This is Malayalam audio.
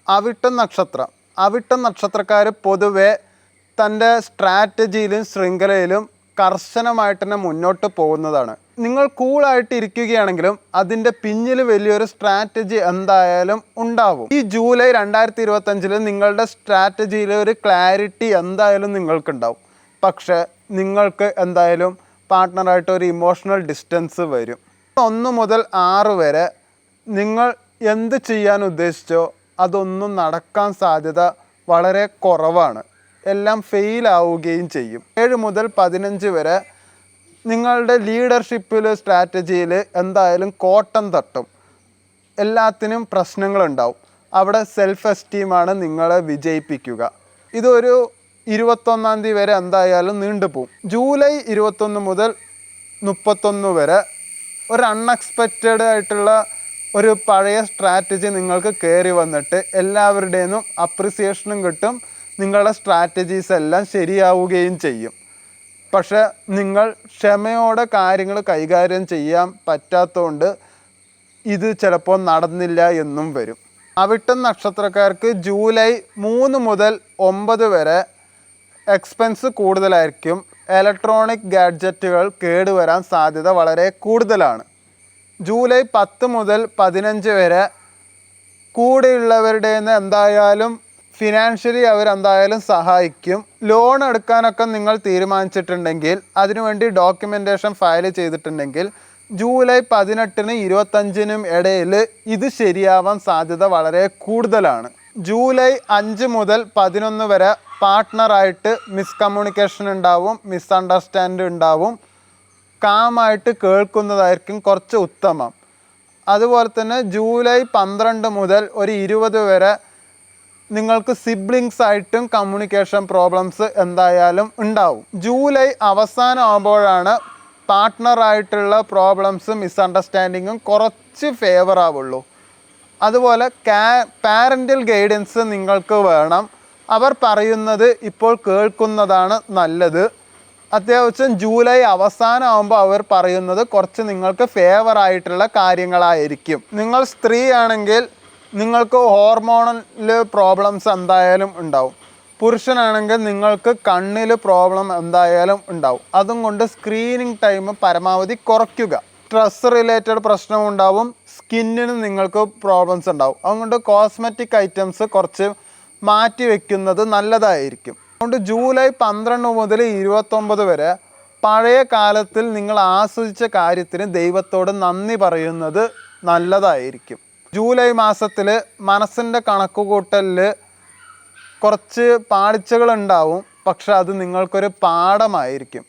അവിട്ടം നക്ഷത്രം. അവിട്ടം നക്ഷത്രക്കാർ പൊതുവെ തൻ്റെ സ്ട്രാറ്റജിയിലും ശൃംഖലയിലും കർശനമായിട്ട് തന്നെ മുന്നോട്ട് പോകുന്നതാണ്. നിങ്ങൾ കൂളായിട്ട് ഇരിക്കുകയാണെങ്കിലും അതിൻ്റെ പിന്നിൽ വലിയൊരു സ്ട്രാറ്റജി എന്തായാലും ഉണ്ടാവും. ഈ ജൂലൈ 2025 നിങ്ങളുടെ സ്ട്രാറ്റജിയിൽ ഒരു ക്ലാരിറ്റി എന്തായാലും നിങ്ങൾക്കുണ്ടാവും. പക്ഷേ നിങ്ങൾക്ക് എന്തായാലും പാർട്ട്ണറായിട്ട് ഒരു ഇമോഷണൽ ഡിസ്റ്റൻസ് വരും. 1 മുതൽ 6 വരെ നിങ്ങൾ എന്ത് ചെയ്യാൻ ഉദ്ദേശിച്ചോ അതൊന്നും നടക്കാൻ സാധ്യത വളരെ കുറവാണ്. എല്ലാം ഫെയിലാവുകയും ചെയ്യും. 7 മുതൽ 15 വരെ നിങ്ങളുടെ ലീഡർഷിപ്പിൽ സ്ട്രാറ്റജിയിൽ എന്തായാലും കോട്ടം തട്ടും. എല്ലാത്തിനും പ്രശ്നങ്ങളുണ്ടാവും. അവിടെ സെൽഫ് എസ്റ്റീമാണ് നിങ്ങളെ വിജയിപ്പിക്കുക. ഇതൊരു 21-ാം തീയതി വരെ എന്തായാലും നീണ്ടുപോകും. ജൂലൈ 21 മുതൽ 31 വരെ ഒരു അൺഎക്സ്പെക്റ്റഡ് ആയിട്ടുള്ള ഒരു പഴയ സ്ട്രാറ്റജി നിങ്ങൾക്ക് കയറി വന്നിട്ട് എല്ലാവരുടേന്നും അപ്രിസിയേഷനും കിട്ടും. നിങ്ങളുടെ സ്ട്രാറ്റജീസ് എല്ലാം ശരിയാവുകയും ചെയ്യും. പക്ഷെ നിങ്ങൾ ക്ഷമയോടെ കാര്യങ്ങൾ കൈകാര്യം ചെയ്യാൻ പറ്റാത്തതുകൊണ്ട് ഇത് ചിലപ്പോൾ നടന്നില്ല എന്നും വരും. അവിട്ടം നക്ഷത്രക്കാർക്ക് ജൂലൈ 3 മുതൽ 9 വരെ എക്സ്പെൻസ് കൂടുതലായിരിക്കും. ഇലക്ട്രോണിക് ഗാഡ്ജറ്റുകൾ കേടുവരാൻ സാധ്യത വളരെ കൂടുതലാണ്. ജൂലൈ 10 മുതൽ 15 വരെ കൂടെയുള്ളവരുടെ നിന്ന് എന്തായാലും ഫിനാൻഷ്യലി അവരെന്തായാലും സഹായിക്കും. ലോൺ എടുക്കാനൊക്കെ നിങ്ങൾ തീരുമാനിച്ചിട്ടുണ്ടെങ്കിൽ അതിനുവേണ്ടി ഡോക്യുമെൻറ്റേഷൻ ഫയൽ ചെയ്തിട്ടുണ്ടെങ്കിൽ ജൂലൈ 18-നും 25-നും ഇടയിൽ ഇത് ശരിയാവാൻ സാധ്യത വളരെ കൂടുതലാണ്. ജൂലൈ 5 മുതൽ 11 വരെ പാർട്ട്ണറായിട്ട് മിസ്കമ്മ്യൂണിക്കേഷൻ ഉണ്ടാവും, മിസ്അണ്ടർസ്റ്റാൻഡ് ഉണ്ടാവും. കാമായിട്ട് കേൾക്കുന്നതായിരിക്കും കുറച്ച് ഉത്തമം. അതുപോലെ തന്നെ ജൂലൈ 12 മുതൽ ഒരു 20 വരെ നിങ്ങൾക്ക് സിബ്ലിങ്സ് ആയിട്ടും കമ്മ്യൂണിക്കേഷൻ പ്രോബ്ലംസ് എന്തായാലും ഉണ്ടാവും. ജൂലൈ അവസാനമാകുമ്പോഴാണ് പാർട്ട്ണറായിട്ടുള്ള പ്രോബ്ലംസും മിസ്അണ്ടർസ്റ്റാൻഡിങ്ങും കുറച്ച് ഫേവർ ആവുള്ളൂ. അതുപോലെ പാരൻ്റൽ ഗൈഡൻസ് നിങ്ങൾക്ക് വേണം. അവർ പറയുന്നത് ഇപ്പോൾ കേൾക്കുന്നതാണ് നല്ലത്. അത്യാവശ്യം ജൂലൈ അവസാനമാകുമ്പോൾ അവർ പറയുന്നത് കുറച്ച് നിങ്ങൾക്ക് ഫേവർ ആയിട്ടുള്ള കാര്യങ്ങളായിരിക്കും. നിങ്ങൾ സ്ത്രീ ആണെങ്കിൽ നിങ്ങൾക്ക് ഹോർമോണൽ പ്രോബ്ലംസ് എന്തായാലും ഉണ്ടാവും. പുരുഷനാണെങ്കിൽ നിങ്ങൾക്ക് കണ്ണിൽ പ്രോബ്ലം എന്തായാലും ഉണ്ടാവും. അതും കൊണ്ട് സ്ക്രീനിങ് ടൈം പരമാവധി കുറയ്ക്കുക. സ്ട്രെസ് റിലേറ്റഡ് പ്രശ്നം ഉണ്ടാവും. സ്കിന്നിന് നിങ്ങൾക്ക് പ്രോബ്ലംസ് ഉണ്ടാവും. അതുകൊണ്ട് കോസ്മെറ്റിക് ഐറ്റംസ് കുറച്ച് മാറ്റി വയ്ക്കുന്നത് നല്ലതായിരിക്കും. അതുകൊണ്ട് ജൂലൈ 12 മുതൽ 29 വരെ പഴയ കാലത്തിൽ നിങ്ങൾ ആസ്വദിച്ച കാര്യത്തിന് ദൈവത്തോട് നന്ദി പറയുന്നത് നല്ലതായിരിക്കും. ജൂലൈ മാസത്തിൽ മനസ്സിൻ്റെ കണക്കുകൂട്ടലിൽ കുറച്ച് പാളിച്ചകളുണ്ടാവും. പക്ഷെ അത് നിങ്ങൾക്കൊരു പാഠമായിരിക്കും.